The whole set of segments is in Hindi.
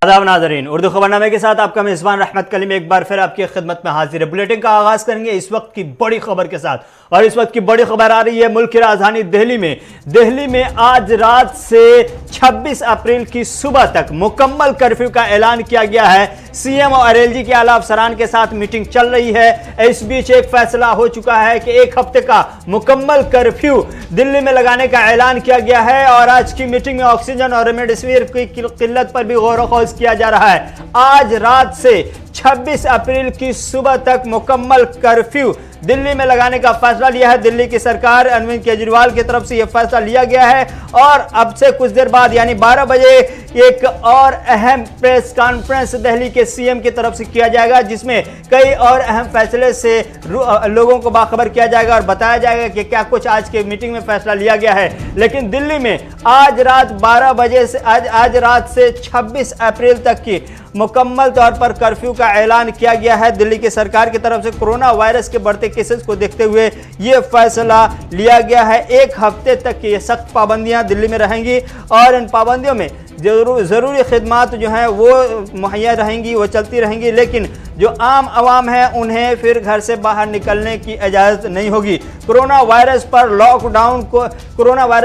आदाब नाज़रीन, उर्दू खबरनामे के साथ आपका मेज़बान रहमत कलीम एक बार फिर आपकी खिदमत में हाजिर है। बुलेटिन का आगाज़ करेंगे इस वक्त की बड़ी खबर के साथ, और इस वक्त की बड़ी खबर आ रही है मुल्क की राजधानी दिल्ली में आज रात से 26 अप्रैल की सुबह तक मुकम्मल कर्फ्यू का ऐलान किया गया है। सीएम और एलजी के आला अफसरान के साथ मीटिंग चल रही है। इस बीच एक फैसला हो चुका है कि एक हफ्ते का मुकम्मल कर्फ्यू दिल्ली में लगाने का ऐलान किया गया है, और आज की मीटिंग में ऑक्सीजन और रेमडेसिविर की किल्लत पर भी गौर व किया जा रहा है। आज रात से 26 अप्रैल की सुबह तक मुकम्मल कर्फ्यू दिल्ली में लगाने का फैसला लिया है दिल्ली की सरकार। अरविंद केजरीवाल की तरफ से यह फैसला लिया गया है, और अब से कुछ देर बाद यानी 12 बजे एक और अहम प्रेस कॉन्फ्रेंस दिल्ली के सीएम की तरफ से किया जाएगा, जिसमें कई और अहम फैसले से लोगों को बाखबर किया जाएगा और बताया जाएगा कि क्या कुछ आज के मीटिंग में फैसला लिया गया है। लेकिन दिल्ली में आज रात 12 बजे से आज रात से 26 अप्रैल तक की मुकम्मल तौर पर कर्फ्यू का ऐलान किया गया है दिल्ली की सरकार की तरफ से। कोरोना वायरस के बढ़ते केसेस को देखते हुए यह फैसला लिया गया है। एक हफ्ते तक की सख्त पाबंदियां दिल्ली में रहेंगी, और इन पाबंदियों में ज़रूरी खिदमात जो हैं वो मुहैया रहेंगी, वो चलती रहेंगी, लेकिन जो आम आवाम है उन्हें फिर घर से बाहर निकलने की इजाज़त नहीं होगी। कोरोना वायरस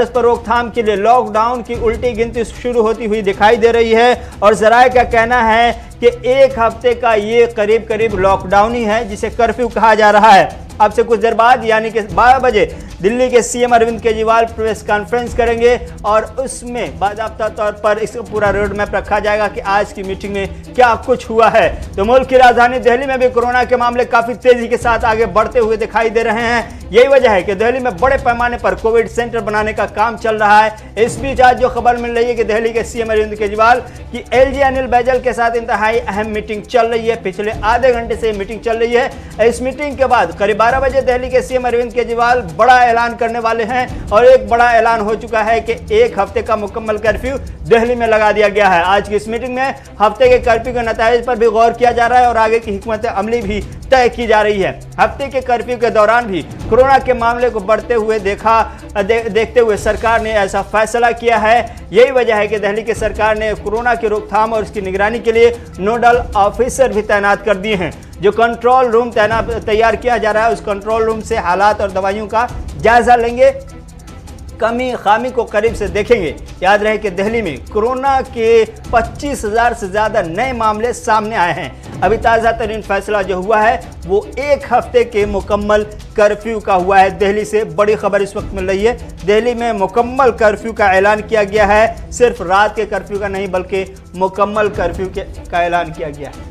पर रोकथाम के लिए लॉकडाउन की उल्टी गिनती शुरू होती हुई दिखाई दे रही है, और ज़राए का कहना है कि एक हफ्ते का ये करीब लॉकडाउन ही है जिसे कर्फ्यू कहा जा रहा है। अब से कुछ देर बाद यानी कि 12 बजे दिल्ली के CM Arvind Kejriwal press conference करेंगे, और उसमें बाकायदा तौर पर इसका पूरा रोड मैप रखा जाएगा कि आज की मीटिंग में क्या कुछ हुआ है। तो मुल्क की राजधानी दिल्ली में भी कोरोना के मामले काफी तेजी के साथ आगे बढ़ते हुए दिखाई दे रहे हैं। यही वजह है कि दिल्ली में बड़े पैमाने पर कोविड सेंटर बनाने का काम चल रहा है। इस बीच आज जो खबर मिल रही है कि दिल्ली के सीएम अरविंद केजरीवाल की एलजी अनिल बैजल के साथ इंतहाई अहम मीटिंग चल रही है। पिछले आधे घंटे से मीटिंग चल रही है। इस मीटिंग के बाद करीब 12 बजे दिल्ली के सीएम अरविंद केजरीवाल बड़ा ऐलान करने वाले हैं, और एक बड़ा ऐलान हो चुका है कि एक हफ्ते का मुकम्मल कर्फ्यू दिल्ली में लगा दिया गया है। आज की इस मीटिंग में हफ्ते के कर्फ्यू के नताइज पर भी गौर किया जा रहा है, और आगे की हिकमत अमली भी तय की जा रही है। हफ्ते के कर्फ्यू के दौरान भी कोरोना के मामले को बढ़ते हुए देखते हुए सरकार ने ऐसा फैसला किया है। यही वजह है कि दिल्ली की सरकार ने कोरोना की रोकथाम और उसकी निगरानी के लिए नोडल ऑफिसर भी तैनात कर दिए हैं। जो कंट्रोल रूम तैयार किया जा रहा है, उस कंट्रोल रूम से हालात और दवाइयों का जायजा लेंगे, कमी खामी को करीब से देखेंगे। याद रहे कि दिल्ली में कोरोना के 25,000 से ज़्यादा नए मामले सामने आए हैं। अभी ताज़ा तरीन फैसला जो हुआ है वो एक हफ्ते के मुकम्मल कर्फ्यू का हुआ है। दिल्ली से बड़ी खबर इस वक्त मिल रही है, दिल्ली में मुकम्मल कर्फ्यू का ऐलान किया गया है। सिर्फ रात के कर्फ्यू का नहीं बल्कि मुकम्मल कर्फ्यू का ऐलान किया गया है।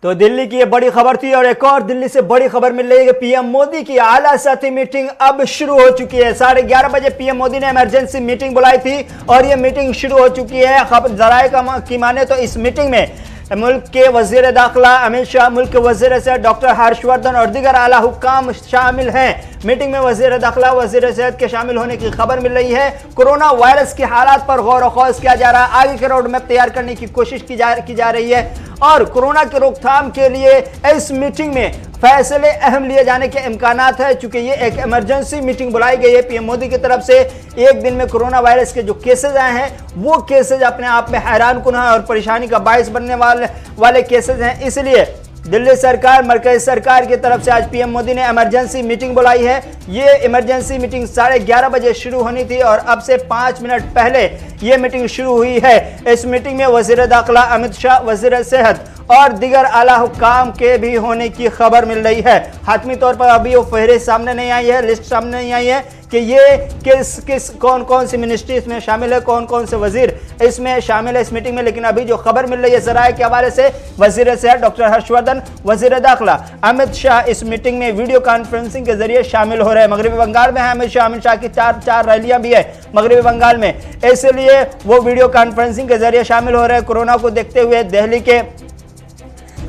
तो दिल्ली की ये बड़ी खबर थी, और एक और दिल्ली से बड़ी खबर मिल रही है कि पीएम मोदी की आला सतही मीटिंग अब शुरू हो चुकी है। 11:30 बजे पीएम मोदी ने इमरजेंसी मीटिंग बुलाई थी, और ये मीटिंग शुरू हो चुकी है। खबर जराए की माने तो इस मीटिंग में मुल्क के वजीर दाखिला अमित शाह, मुल्क के वजीर सेहत डॉक्टर हर्षवर्धन और दीगर आला हुक्काम शामिल हैं। मीटिंग में वजीर दाखिला, वजीर सेहत के शामिल होने की खबर मिल रही है। कोरोना वायरस के हालात पर गौर व खौज किया जा रहा है, आगे के रोड मैप तैयार करने की कोशिश की जा रही है, और कोरोना की रोकथाम के लिए इस मीटिंग में फैसले अहम लिए जाने के इम्कानात है। चूंकि ये एक इमरजेंसी मीटिंग बुलाई गई है पीएम मोदी की तरफ से। एक दिन में कोरोना वायरस के जो केसेज आए हैं वो केसेज अपने आप में हैरानकुन है और परेशानी का बायस बनने वाले केसेज हैं। इसलिए दिल्ली सरकार, मरकज़ी सरकार की तरफ से आज पीएम मोदी ने इमरजेंसी मीटिंग बुलाई है। ये इमरजेंसी मीटिंग 11:30 बजे शुरू होनी थी, और अब से 5 मिनट पहले ये मीटिंग शुरू हुई है। इस मीटिंग में वजीर दाखिला अमित शाह, वजीर सेहत और दिगर आला हुक्काम के भी होने की खबर मिल रही है। हातमी तौर पर अभी वो फहरिस्त सामने नहीं आई है, लिस्ट सामने नहीं आई है कि ये किस कौन कौन सी मिनिस्ट्री इसमें शामिल है, कौन कौन से वजीर इसमें शामिल है इस मीटिंग में। लेकिन अभी जो खबर मिल रही है जराये के हवाले से, वजीर सेहत डॉक्टर हर्षवर्धन, वजीर दाखिला अमित शाह इस मीटिंग में वीडियो कॉन्फ्रेंसिंग के जरिए शामिल हो रहे हैं। मगरबी बंगाल में है अमित शाह की चार रैलियां भी है मगरबी बंगाल में, इसलिए वो वीडियो कॉन्फ्रेंसिंग के जरिए शामिल हो रहे हैं। कोरोना को देखते हुए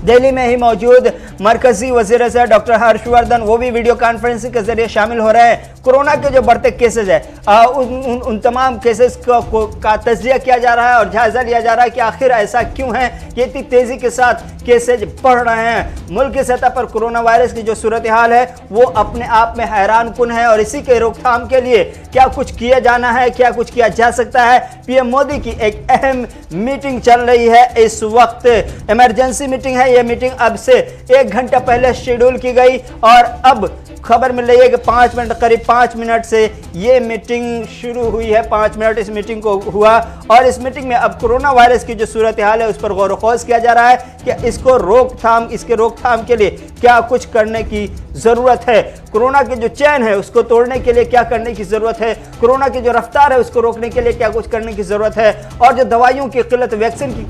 दिल्ली में ही मौजूद मरकजी वजीर सेहत डॉक्टर हर्षवर्धन वो भी वीडियो कॉन्फ्रेंसिंग के जरिए शामिल हो रहे हैं। कोरोना के जो बढ़ते केसेज है उन तमाम केसेस का तजिया किया जा रहा है और जायजा लिया जा रहा है कि आखिर ऐसा क्यों है कि इतनी तेजी के साथ केसेज बढ़ रहे हैं। मुल्क की सतह पर कोरोना वायरस की जो सूरत हाल है वो अपने आप में हैरान कुन है और इसी के रोकथाम के लिए क्या कुछ किया जाना है, क्या कुछ किया जा सकता है। पीएम मोदी की एक अहम मीटिंग चल रही है इस वक्त, इमरजेंसी मीटिंग है। यह मीटिंग अब से 1 घंटा पहले शेड्यूल की गई और अब खबर मिल रही है कि 5 मिनट, करीब 5 मिनट से ये मीटिंग शुरू हुई है। 5 मिनट इस मीटिंग को हुआ और इस मीटिंग में अब कोरोना वायरस की जो सूरत हाल है उस पर गौर व किया जा रहा है कि इसके रोकथाम के लिए क्या कुछ करने की जरूरत है। कोरोना की जो चैन है उसको तोड़ने के लिए क्या करने की जरूरत है, कोरोना की जो रफ्तार है उसको रोकने के लिए क्या कुछ करने की जरूरत है। और जो दवाइयों की किल्लत, वैक्सीन की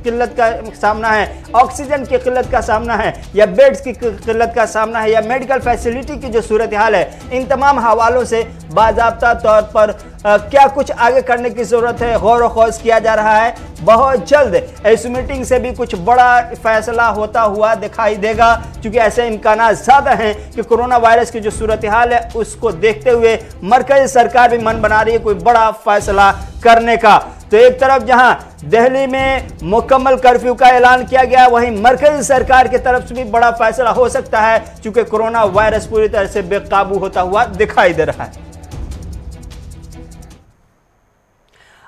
किल्लत का सामना है, ऑक्सीजन की किल्लत का सामना है या बेड्स की किल्लत का सामना है या मेडिकल फैसिलिटी की जो सूरत हाल है, इन तमाम हवालों से बाज़ाब्ता तौर पर क्या कुछ आगे करने की जरूरत है, गौर व खोज किया जा रहा है। बहुत जल्द इस मीटिंग से भी कुछ बड़ा फैसला होता हुआ दिखाई देगा, क्योंकि ऐसे इम्कान ज्यादा हैं कि कोरोना वायरस की जो सूरत हाल है उसको देखते हुए मरकजी सरकार भी मन बना रही है कोई बड़ा फैसला करने का। तो एक तरफ जहां दिल्ली में मुकम्मल कर्फ्यू का ऐलान किया गया, वहीं मरकजी सरकार की तरफ से भी बड़ा फैसला हो सकता है, क्योंकि कोरोना वायरस पूरी तरह से बेकाबू होता हुआ दिखाई दे रहा है।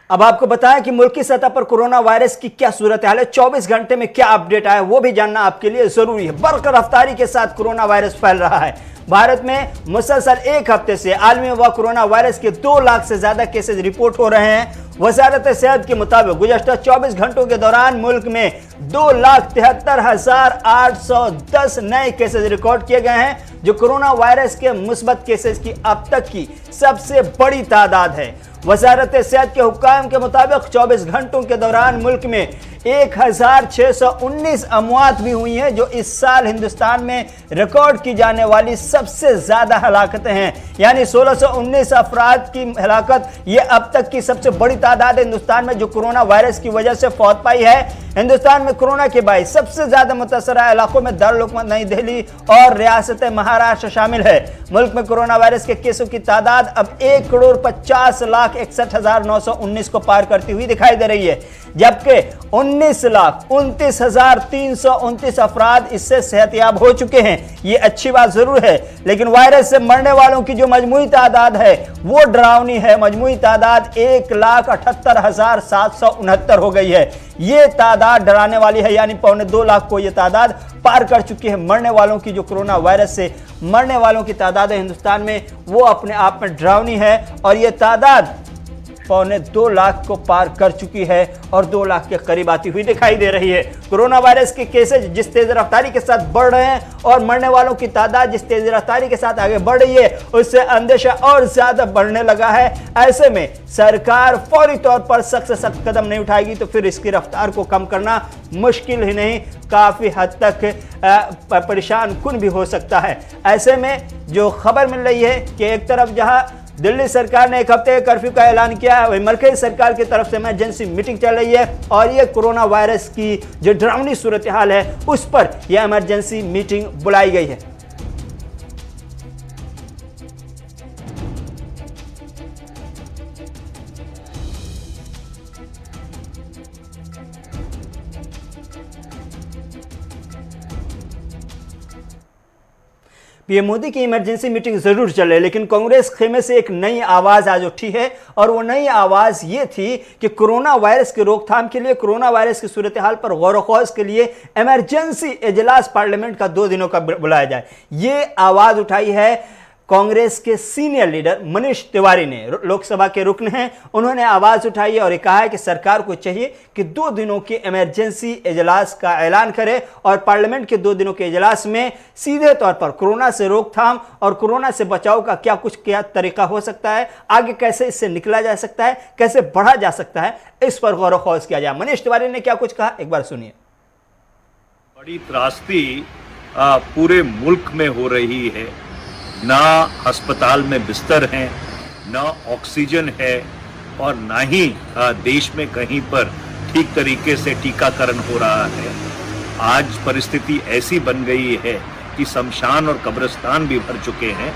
अब आपको बताएं कि मुल्क की सतह पर कोरोना वायरस की क्या सूरत हाल है, 24 घंटे में क्या अपडेट आया वो भी जानना आपके लिए जरूरी है। बरकरार रफ्तारी के साथ कोरोना वायरस फैल रहा है। भारत में मुसलसल 1 हफ्ते से आलमी वबा कोरोना वायरस के 2 लाख से ज्यादा केसेज रिपोर्ट हो रहे हैं। वजारत सेहत के मुताबिक गुज़श्ता 24 घंटों के दौरान मुल्क में 2,73,810 नए केसेज रिकॉर्ड किए गए हैं, जो कोरोना वायरस के मुस्बत केसेज की अब तक की सबसे बड़ी तादाद है। वजारत सेहत के हुक्काम के मुताबिक 24 घंटों के दौरान मुल्क में 1,619 अमवात भी हुई हैं, जो इस साल हिंदुस्तान में रिकॉर्ड की जाने वाली सबसे ज्यादा हलाकतें हैं। यानी 1,619 अफराद की हलाकत ये अब तक की सबसे बड़ी तादाद है हिंदुस्तान में जो कोरोना वायरस की वजह से फौत पाई है। हिंदुस्तान में कोरोना के बाईस सबसे ज्यादा मुतासरा इलाकों में दारुल-हुकूमत नई दिल्ली और रियासत महाराष्ट्र शामिल है। मुल्क में कोरोना वायरस के केसों की तादाद अब 1,50,61,919 को पार करती हुई दिखाई दे रही है, जबकि 19,29,329 अफराद इससे सेहतयाब हो चुके हैं। ये अच्छी बात जरूर है, लेकिन वायरस से मरने वालों की जो मजमूई तादाद है वो डरावनी है। मजमूई तादाद 1,78,769 हो गई है। ये तादाद डराने वाली है, यानी 2.25 लाख को ये तादाद पार कर चुकी है। मरने वालों की जो कोरोना वायरस से मरने वालों की तादाद है हिंदुस्तान में, वो अपने आप में डरावनी है और ये तादाद 2.25 लाख को पार कर चुकी है और 2 लाख के करीब आती हुई दिखाई दे रही है। कोरोना वायरस के केसेज जिस तेज रफ्तारी के साथ बढ़ रहे हैं और मरने वालों की तादाद जिस तेज रफ्तारी के साथ आगे बढ़ रही है, उससे अंदेशा और ज्यादा बढ़ने लगा है। ऐसे में सरकार फौरी तौर पर सख्त से सख्त कदम नहीं उठाएगी तो फिर इसकी रफ्तार को कम करना मुश्किल ही नहीं, काफी हद तक परेशान कुन भी हो सकता है। ऐसे में जो खबर मिल रही है कि एक तरफ जहां दिल्ली सरकार ने 1 हफ्ते कर्फ्यू का ऐलान किया है, वही मरकजी सरकार की तरफ से इमरजेंसी मीटिंग चल रही है और ये कोरोना वायरस की जो डरावनी सूरत हाल है उस पर यह इमरजेंसी मीटिंग बुलाई गई है। पीएम मोदी की इमरजेंसी मीटिंग जरूर चले, लेकिन कांग्रेस खेमे से एक नई आवाज आज उठी है और वो नई आवाज ये थी कि कोरोना वायरस की रोकथाम के लिए, कोरोना वायरस की सूरत हाल पर गौर व खोज के लिए इमरजेंसी इजलास पार्लियामेंट का 2 दिनों का बुलाया जाए। ये आवाज उठाई है कांग्रेस के सीनियर लीडर मनीष तिवारी ने, लोकसभा के रुकन हैं, उन्होंने आवाज उठाई और कहा है कि सरकार को चाहिए कि 2 दिनों के इमरजेंसी इजलास का ऐलान करे और पार्लियामेंट के 2 दिनों के इजलास में सीधे तौर पर कोरोना से रोकथाम और कोरोना से बचाव का क्या तरीका हो सकता है, आगे कैसे इससे निकला जा सकता है, कैसे बढ़ा जा सकता है, इस पर गौर खोज किया जाए। मनीष तिवारी ने क्या कुछ कहा, एक बार सुनिए। बड़ी त्रासदी पूरे मुल्क में हो रही है, ना अस्पताल में बिस्तर हैं, ना ऑक्सीजन है और ना ही देश में कहीं पर ठीक तरीके से टीकाकरण हो रहा है। आज परिस्थिति ऐसी बन गई है कि शमशान और कब्रिस्तान भी भर चुके हैं।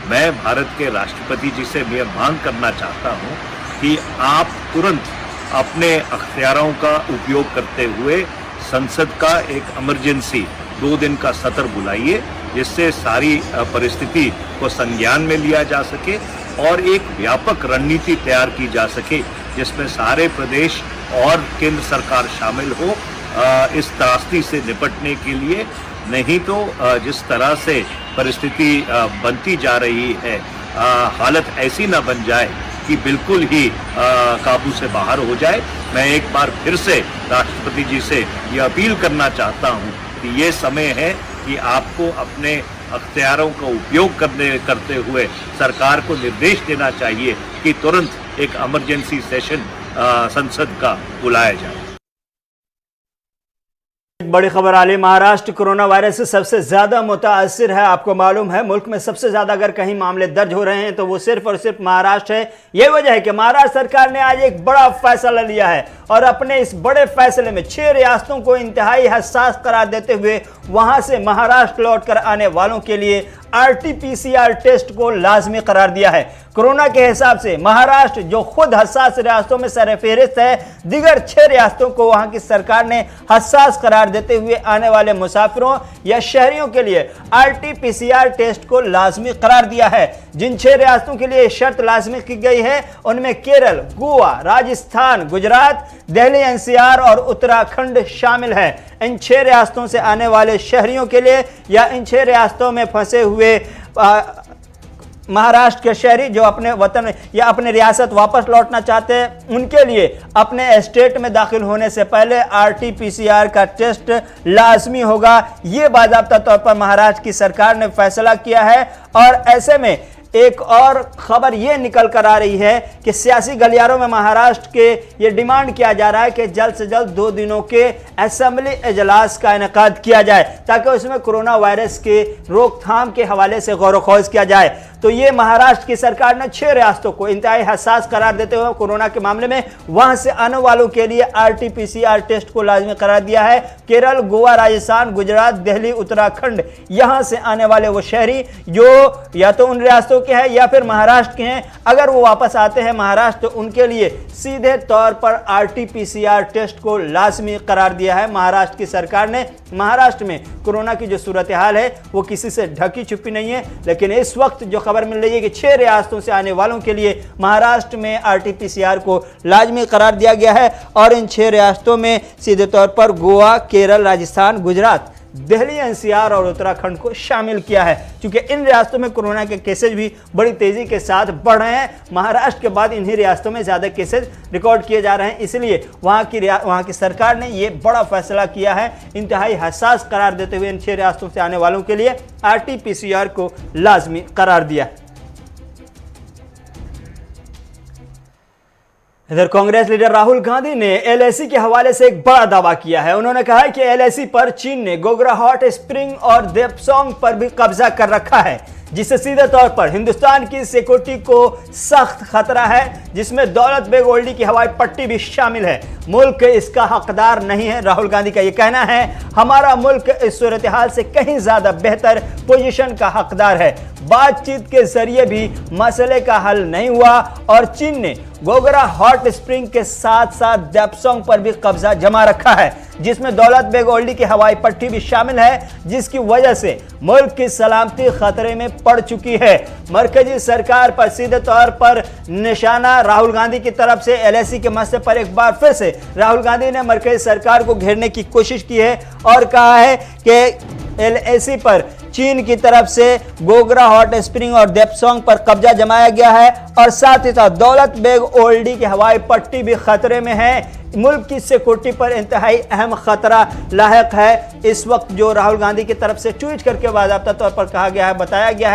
मैं भारत के राष्ट्रपति जी से मैं मांग करना चाहता हूं कि आप तुरंत अपने अख्तियारों का उपयोग करते हुए संसद का एक इमरजेंसी 2 दिन का सत्र बुलाइए, जिससे सारी परिस्थिति को संज्ञान में लिया जा सके और एक व्यापक रणनीति तैयार की जा सके जिसमें सारे प्रदेश और केंद्र सरकार शामिल हो इस त्रासदी से निपटने के लिए। नहीं तो जिस तरह से परिस्थिति बनती जा रही है, हालत ऐसी न बन जाए कि बिल्कुल ही काबू से बाहर हो जाए। मैं एक बार फिर से राष्ट्रपति जी से ये अपील करना चाहता हूँ कि ये समय है कि आपको अपने अख्तियारों का उपयोग करते हुए सरकार को निर्देश देना चाहिए कि तुरंत एक इमरजेंसी सेशन संसद का बुलाया जाए। बड़ी खबर आ रही, महाराष्ट्र कोरोना वायरस से सबसे ज्यादा मुतासिर है। आपको मालूम है मुल्क में सबसे ज्यादा अगर कहीं मामले दर्ज हो रहे हैं तो वो सिर्फ और सिर्फ महाराष्ट्र है। यह वजह है कि महाराष्ट्र सरकार ने आज एक बड़ा फैसला लिया है और अपने इस बड़े फैसले में 6 रियासतों को इंतहाई हसास करार देते हुए वहां से महाराष्ट्र लौटकर आने वालों के लिए RT-PCR टेस्ट को लाजमी करार दिया है। कोरोना के हिसाब से महाराष्ट्र जो खुद हसास रियासतों में सरफहरिस्त है, दीगर 6 रियासतों को वहां की सरकार ने हसास करार देते हुए आने वाले मुसाफिरों या शहरियों के लिए RT-PCR टेस्ट को लाजमी करार दिया है। जिन 6 रियासतों के लिए शर्त लाजमी की गई है उनमें केरल, गोवा, राजस्थान, गुजरात, दिल्ली NCR और उत्तराखंड शामिल है। इन 6 रियासतों से आने वाले शहरियों के लिए या इन 6 रियासतों में फंसे हुए महाराष्ट्र के शहरी जो अपने वतन या अपने रियासत वापस लौटना चाहते हैं, उनके लिए अपने स्टेट में दाखिल होने से पहले RT-PCR का टेस्ट लाजमी होगा। ये बाज़ाब्ता तौर पर महाराष्ट्र की सरकार ने फैसला किया है। और ऐसे में एक और खबर यह निकल कर आ रही है कि सियासी गलियारों में महाराष्ट्र के ये डिमांड किया जा रहा है कि जल्द से जल्द 2 दिनों के असेंबली इजलास का इनेकाद किया जाए ताकि उसमें कोरोना वायरस के रोकथाम के हवाले से गौर खोज किया जाए। तो ये महाराष्ट्र की सरकार ने 6 रियासतों को इंतहाई हसास करार देते हुए कोरोना के मामले में वहां से आने वालों के लिए RT-PCR टेस्ट को लाजमी करार दिया है। केरल, गोवा, राजस्थान, गुजरात, दिल्ली, उत्तराखंड, यहां से आने वाले वो शहरी जो या तो उन रियासतों के हैं या फिर महाराष्ट्र के हैं, अगर वो वापस आते हैं महाराष्ट्र तो उनके लिए सीधे तौर पर RT-PCR टेस्ट को लाजमी करार दिया है महाराष्ट्र की सरकार ने। महाराष्ट्र में कोरोना की जो सूरत हाल है वो किसी से ढकी छुपी नहीं है, लेकिन इस वक्त जो खबर मिल रही है कि 6 रियासतों से आने वालों के लिए महाराष्ट्र में RT-PCR को लाजमी करार दिया गया है और इन 6 रियासतों में सीधे तौर पर गोवा, केरल, राजस्थान, गुजरात, दिल्ली NCR और उत्तराखंड को शामिल किया है। क्योंकि इन रियासतों में कोरोना के केसेज भी बड़ी तेजी के साथ बढ़ रहे हैं, महाराष्ट्र के बाद इन्हीं रियासतों में ज्यादा केसेज रिकॉर्ड किए जा रहे हैं, इसलिए वहां की सरकार ने यह बड़ा फैसला किया है, इंतहाई हसास करार देते हुए इन 6 रियासतों से आने वालों के लिए RT-PCR को लाजमी करार दिया। इधर कांग्रेस लीडर राहुल गांधी ने LAC के हवाले से एक बड़ा दावा किया है। उन्होंने कहा है कि LAC पर चीन ने गोगरा हॉट स्प्रिंग और देपसोंग पर भी कब्जा कर रखा है, जिससे सीधे तौर पर हिंदुस्तान की सिक्योरिटी को सख्त खतरा है, जिसमें दौलत बेग ओल्डी की हवाई पट्टी भी शामिल है। मुल्क इसका हकदार नहीं है। राहुल गांधी का यह कहना है, हमारा मुल्क इस सूरत हाल से कहीं ज्यादा बेहतर पोजीशन का हकदार है। बातचीत के जरिए भी मसले का हल नहीं हुआ और चीन ने गोगरा हॉट स्प्रिंग के साथ साथ देपसोंग पर भी कब्जा जमा रखा है, जिसमें दौलत बेग ओल्डी की हवाई पट्टी भी शामिल है, जिसकी वजह से मुल्क की सलामती खतरे में पड़ चुकी है। मरकजी सरकार पर सीधे तौर पर निशाना राहुल गांधी की तरफ से LAC के मसले पर एक बार फिर से राहुल गांधी ने मरकजी सरकार को घेरने की कोशिश की है और कहा है कि LAC पर चीन की तरफ से गोगरा हॉट स्प्रिंग और देपसोंग पर कब्जा जमाया गया है और साथ ही साथ दौलत बेग ओल्डी की हवाई पट्टी भी खतरे में है। मुल्क की सिक्योरिटी पर इंतहाई अहम खतरा लायक है। इस वक्त जो राहुल गांधी की तरफ से ट्वीट करके बाकायदा तौर पर कहा गया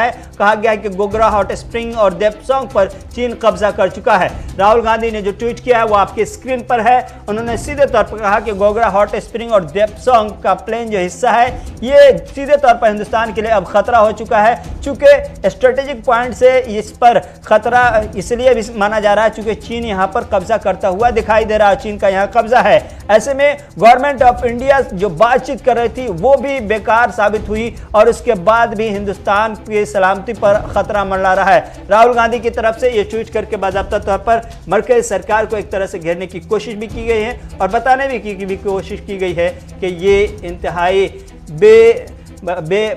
है कि गोगरा हॉट स्प्रिंग और देपसोंग पर चीन कब्जा कर चुका है। राहुल गांधी ने जो ट्वीट किया है वो आपकी स्क्रीन पर है। उन्होंने सीधे तौर पर कहा कि गोगरा हॉट स्प्रिंग और देपसोंग का प्लेन जो हिस्सा है ये सीधे तौर पर हिंदुस्तान के लिए अब खतरा हो चुका है। चूंकि स्ट्रेटेजिक पॉइंट से इस पर खतरा इसलिए भी माना जा रहा है चूंकि चीन यहां पर कब्जा करता हुआ दिखाई दे रहा है, चीन का यहां कब्जा है। ऐसे में गवर्नमेंट ऑफ इंडिया जो बातचीत कर रही थी वो भी बेकार साबित हुई और उसके बाद भी हिंदुस्तान की सलामती पर खतरा मंडरा रहा है। राहुल गांधी की तरफ से ये ट्वीट करके बाकायदा तौर पर मरकज़ी सरकार को एक तरह से घेरने की कोशिश भी की गई है और बताने भी कोशिश की गई है कि ये इंतहाई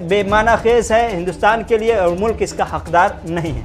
बेमाना खेज है हिंदुस्तान के लिए और मुल्क इसका हकदार नहीं है।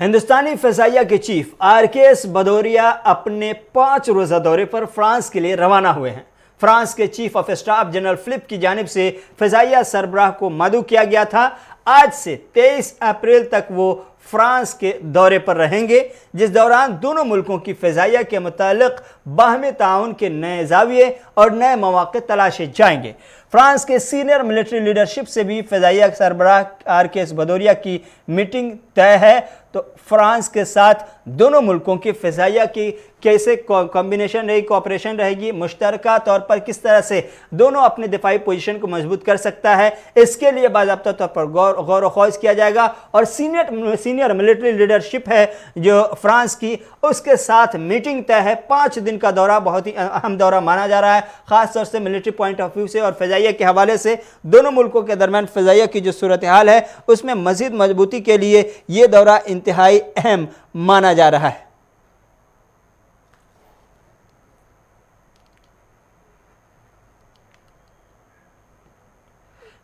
हिंदुस्तानी फ़िज़ाइया के चीफ RKS भदौरिया अपने 5 रोज़ा दौरे पर फ्रांस के लिए रवाना हुए हैं। फ्रांस के chief of staff general Philip की जानिब से फ़िज़ाइया सरबराह को मदऊ किया गया था। आज से 23 अप्रैल तक वो फ्रांस के दौरे पर रहेंगे, जिस दौरान दोनों मुल्कों की फ़िज़ाइया के मुतालिक बाहमी ताउन के नए ज़ाविये और नए मौक़े तलाशे जाएंगे। फ्रांस के सीनियर मिलिट्री लीडरशिप से भी फ़िज़ाइया सरबराह RKS भदौरिया की मीटिंग तय है। तो फ्रांस के साथ दोनों मुल्कों की फ़िज़ाइया की कैसे कॉम्बिनेशन रहेगी, कोऑपरेशन रहेगी, मुश्तरका तौर पर किस तरह से दोनों अपने दिफाई पोजीशन को मजबूत कर सकता है, इसके लिए बाकायदा तौर पर गौर व खौज किया जाएगा। और सीनियर मिलिट्री लीडरशिप है जो फ्रांस की, उसके साथ मीटिंग तय है। 5 दिन का दौरा बहुत ही अहम दौरा माना जा रहा है, ख़ासतौर से मिलिट्री पॉइंट ऑफ व्यू से और फ़िज़ाइया के हवाले से। दोनों मुल्कों के दरमियान फ़िज़ाइया की जो सूरत हाल है उसमें मज़ीद मजबूती के लिए ये दौरा इंतहाई अहम माना जा रहा है।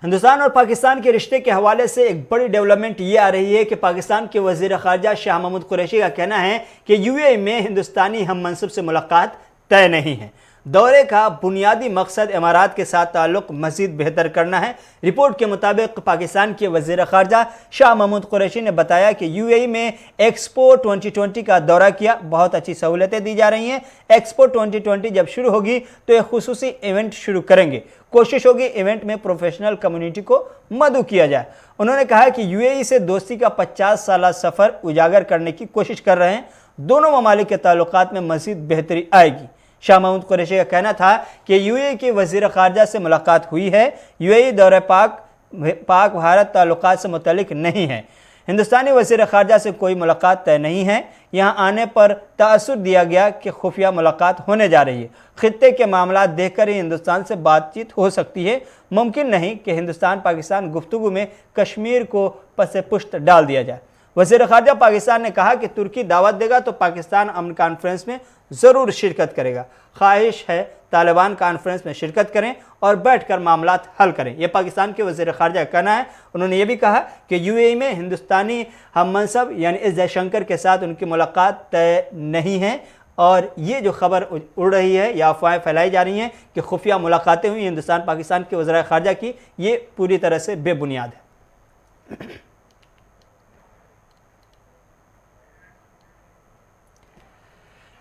हिंदुस्तान और पाकिस्तान के रिश्ते के हवाले से एक बड़ी डेवलपमेंट ये आ रही है कि पाकिस्तान के वज़ीर ख़ारजा शाह महमूद कुरैशी का कहना है कि UAE में हिंदुस्तानी हम मनसब से मुलाकात तय नहीं है। दौरे का बुनियादी मकसद इमारात के साथ ताल्लुक़ मज़ीद बेहतर करना है। रिपोर्ट के मुताबिक पाकिस्तान के वज़ीर ख़ारजा शाह महमूद कुरैशी ने बताया कि UAE में एक्सपो 2020 का दौरा किया, बहुत अच्छी सहूलतें दी जा रही हैं। एक्सपो 2020 जब शुरू होगी तो एक खुसूसी इवेंट शुरू करेंगे, कोशिश होगी इवेंट में प्रोफेशनल कम्युनिटी को मदऊ किया जाए। उन्होंने कहा कि UAE से दोस्ती का 50 साला सफ़र उजागर करने की कोशिश कर रहे हैं। दोनों ममालिक के ताल्लुकात में मज़ीद बेहतरी आएगी। शाह महमूद कुरैशी का कहना था कि UAE के वज़ीर ख़ारजा से मुलाकात हुई है। UAE दौरे पाक भारत ताल्लुकात से मुतल्लिक नहीं है। हिंदुस्तानी वज़ीर ख़ारजा से कोई मुलाकात तय नहीं है। यहाँ आने पर तासुर दिया गया कि खुफिया मुलाकात होने जा रही है। खित्ते के मामला देखकर ही हिंदुस्तान से बातचीत हो सकती है। मुमकिन नहीं कि हिंदुस्तान पाकिस्तान गुफ्तगू में कश्मीर को पसे पुश्त डाल दिया जाए। वज़ीर ख़ारजा पाकिस्तान ने कहा कि तुर्की दावत देगा तो पाकिस्तान अमन कॉन्फ्रेंस में ज़रूर शिरकत करेगा। ख्वाहिश है तालिबान कॉन्फ्रेंस में शिरकत करें और बैठकर मामलात हल करें, यह पाकिस्तान के वज़ीर ख़ारजा का कहना है। उन्होंने ये भी कहा कि UAE में हिंदुस्तानी हम मनसब यानी एस जयशंकर के साथ उनकी मुलाकात तय नहीं है और ये जो खबर उड़ रही है या अफवाहें फैलाई जा रही हैं कि खुफिया मुलाकातें हुई हिंदुस्तान पाकिस्तान के वज़ीर ख़ारजा की, ये पूरी तरह से बेबुनियाद है।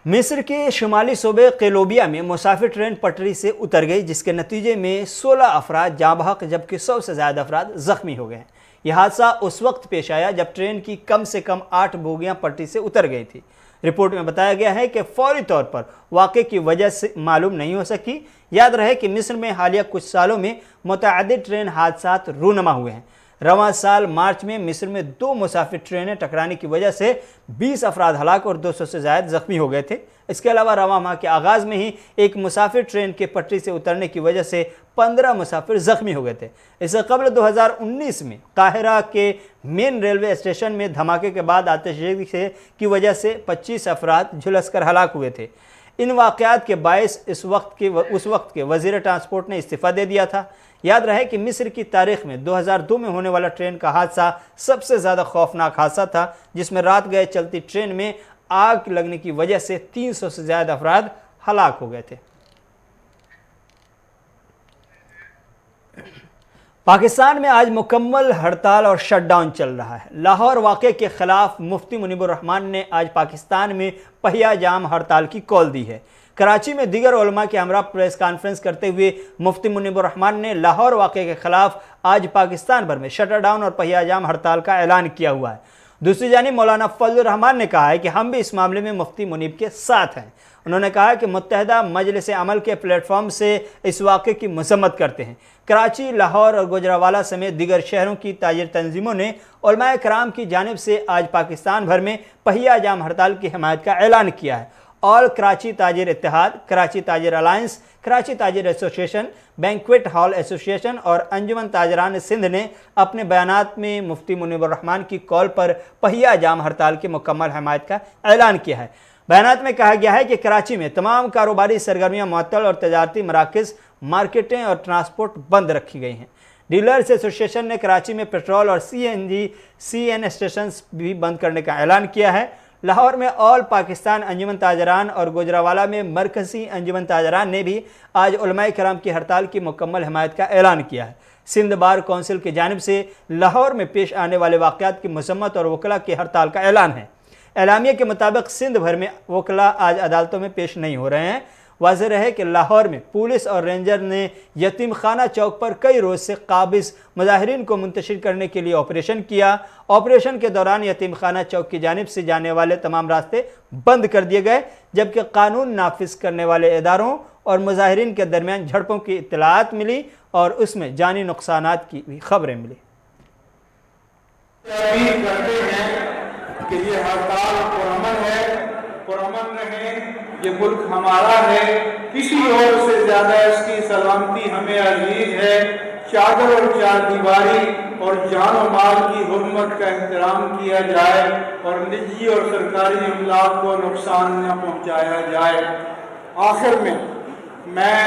मिस्र के शुमाली सूबे क़ेलोबिया में मुसाफिर ट्रेन पटरी से उतर गई, जिसके नतीजे में 16 अफराद जाँ बहक जबकि 100 से ज़्यादा अफराद ज़ख्मी हो गए हैं। यह हादसा उस वक्त पेश आया जब ट्रेन की कम से कम 8 बोगियाँ पटरी से उतर गई थी। रिपोर्ट में बताया गया है कि फौरी तौर पर वाक़े की वजह से मालूम नहीं हो सकी। याद रहे कि मिस्र में हालिया कुछ सालों में मुतअद्दिद ट्रेन हादसात रूनमा हुए हैं। रवां साल मार्च में मिस्र में 2 मुसाफिर ट्रेनें टकराने की वजह से 20 अफराद हलाक और 200 से ज़्यादा ज़ख्मी हो गए थे। इसके अलावा रवां माह के आगाज़ में ही एक मुसाफिर ट्रेन के पटरी से उतरने की वजह से 15 मुसाफिर ज़ख्मी हो गए थे। इससे कबल 2019 में काहिरा के मेन रेलवे स्टेशन में धमाके के बाद आतिशबाज़ी की वजह से 25 अफराद झुलस कर हलाक हुए थे। इन वाक़यात के बायस उस वक्त के वज़ीर ट्रांसपोर्ट ने इस्तीफ़ा दे दिया था। याद रहे कि मिस्र की तारीख़ में 2002 में होने वाला ट्रेन का हादसा सबसे ज़्यादा खौफनाक हादसा था, जिसमें रात गए चलती ट्रेन में आग लगने की वजह से 300 से ज़्यादा अफराद हलाक हो गए थे। पाकिस्तान में आज मुकम्मल हड़ताल और शटडाउन चल रहा है। लाहौर वाक़े के खिलाफ मुफ्ती मुनीबुर रहमान ने आज पाकिस्तान में पहिया जाम हड़ताल की कॉल दी है। कराची में दीगर उलमा के हमरा प्रेस कॉन्फ्रेंस करते हुए मुफ्ती मुनीबुर रहमान ने लाहौर वाक़े के खिलाफ आज पाकिस्तान भर में शटर डाउन और पहिया जाम हड़ताल का ऐलान किया हुआ है। दूसरी जानिब मौलाना फजलुर रहमान ने कहा है कि हम भी इस मामले में मुफ्ती मुनीब के साथ हैं। उन्होंने कहा कि मुत्तहदा मजलिस अमल के प्लेटफॉर्म से इस वाक़े की मसम्मत करते हैं। कराची, लाहौर और गुजरावाला समेत दीगर शहरों की ताजिर तंजीमों ने उलमाए कराम की जानिब से आज पाकिस्तान भर में पहिया जाम हड़ताल की हिमायत का ऐलान किया है। ऑल कराची ताजिर इत्तेहाद, कराची ताजिर अलायंस, कराची ताजिर एसोसिएशन, बैंक्वेट हॉल एसोसिएशन और अंजुमन ताजरान सिंध ने अपने बयानात में मुफ्ती मुनीबुर रहमान की कॉल पर पहिया जाम हड़ताल की मुकम्मल हिमायत का ऐलान किया है। बयानात में कहा गया है कि कराची में तमाम कारोबारी सरगर्मियाँ मुअत्तल और तजारती मराकज़, मार्केटें और ट्रांसपोर्ट बंद रखी गई हैं। डीलर्स एसोसिएशन ने कराची में पेट्रोल और CN स्टेशन भी बंद करने का ऐलान किया है। लाहौर में ऑल पाकिस्तान अंजुमन ताजरान और गुजरावाला में मरकज़ी अंजुमन ताजरान ने भी आज उलमाए कराम की हड़ताल की मुकम्मल हिमायत का ऐलान किया है। सिंध बार कौंसिल की जानिब से लाहौर में पेश आने वाले वाक़यात की मसम्मत और वकला की हड़ताल का ऐलान है। एलामिया के मुताबिक सिंध भर में वकला आज अदालतों में पेश नहीं हो रहे हैं। वाज़ेह रहे कि लाहौर में पुलिस और रेंजर ने यतीम खाना चौक पर कई रोज़ से काबिज़ मुजाहिरीन को मुंतशिर करने के लिए ऑपरेशन किया। ऑपरेशन के दौरान यतीम खाना चौक की जानिब से जाने वाले तमाम रास्ते बंद कर दिए गए, जबकि कानून नाफिज करने वाले इदारों और मुजाहिरीन के दरमियान झड़पों की इत्तलात मिली और उसमें जानी नुकसानात की भी खबरें मिली। कि ये हड़ताल पुरअमन है, पुरअमन रहे, ये मुल्क हमारा है, किसी और से ज्यादा इसकी सलामती हमें अजीज है। चादर और चार दीवारी और जान और माल की हुर्मत का एहतराम किया जाए और निजी और सरकारी अमलाक को नुकसान न पहुँचाया जाए। आखिर में मैं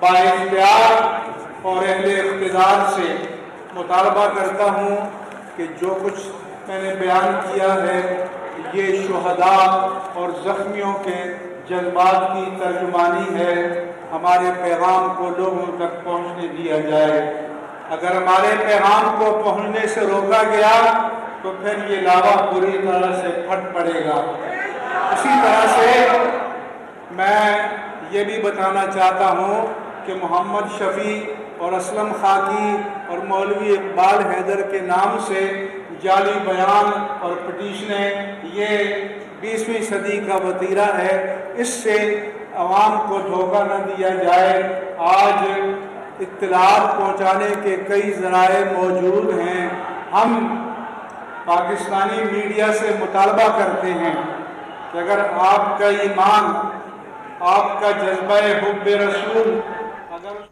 बाइख्तियार और अहले इख्तिदार से मुतालबा करता हूँ कि जो कुछ मैंने बयान किया है ये शुहदा और ज़ख्मियों के जज्बात की तर्जुमानी है। हमारे पैगाम को लोगों तक पहुंचने दिया जाए। अगर हमारे पैगाम को पहुंचने से रोका गया तो फिर ये लावा पूरी तरह से फट पड़ेगा। इसी तरह से मैं ये भी बताना चाहता हूँ कि मोहम्मद शफ़ी और असलम खाकी और मौलवी इकबाल हैदर के नाम से जाली बयान और पिटीशनें ये 20वीं सदी का वतीरा है। इससे आवाम को धोखा न दिया जाए। आज इत्तलात पहुँचाने के कई ज़राए मौजूद हैं। हम पाकिस्तानी मीडिया से मुतालबा करते हैं कि अगर आपका ईमान, आपका जज्बा हुब्बे रसूल अगर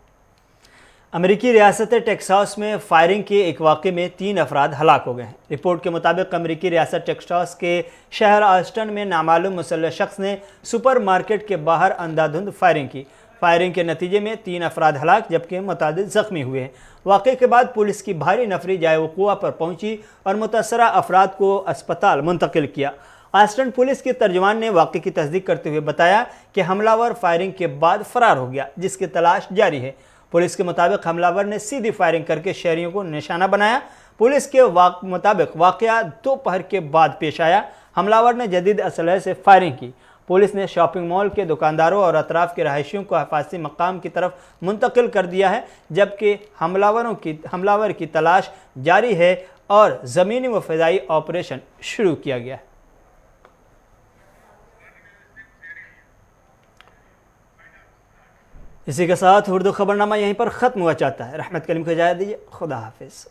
अमेरिकी रियासत टेक्सास में फायरिंग के एक वाक़े में 3 अफराद हलाक हो गए हैं। रिपोर्ट के मुताबिक अमेरिकी रियासत टेक्सास के शहर ऑस्टिन में नामालूम मुसल्लह शख्स ने सुपरमार्केट के बाहर अंधाधुंध फायरिंग की। फायरिंग के नतीजे में 3 अफराद हलाक जबकि मुतादिद ज़ख्मी हुए हैं। वाक़े के बाद पुलिस की भारी नफरी जाए वक़ूआ पर पहुंची और मुतासरा अफराद को अस्पताल मुंतकिल किया। ऑस्टिन पुलिस के तर्जुमान ने वाक़े की तस्दीक करते हुए बताया कि हमलावर फायरिंग के बाद फ़रार हो गया, जिसकी तलाश जारी है। पुलिस के मुताबिक हमलावर ने सीधी फायरिंग करके शहरियों को निशाना बनाया। पुलिस के मुताबिक वाक़या दोपहर के बाद पेश आया। हमलावर ने जदीद असलहे से फायरिंग की। पुलिस ने शॉपिंग मॉल के दुकानदारों और अतराफ़ के रहायशियों को हिफाजती मकाम की तरफ मुंतकिल कर दिया है, जबकि हमलावर की तलाश जारी है और ज़मीनी व फ़िज़ाई ऑपरेशन शुरू किया गया है। इसी के साथ उर्दू खबरनामा यहीं पर ख़त्म हुआ चाहता है। रहमत कलीम को इजाज़त दीजिए। खुदा हाफिज़।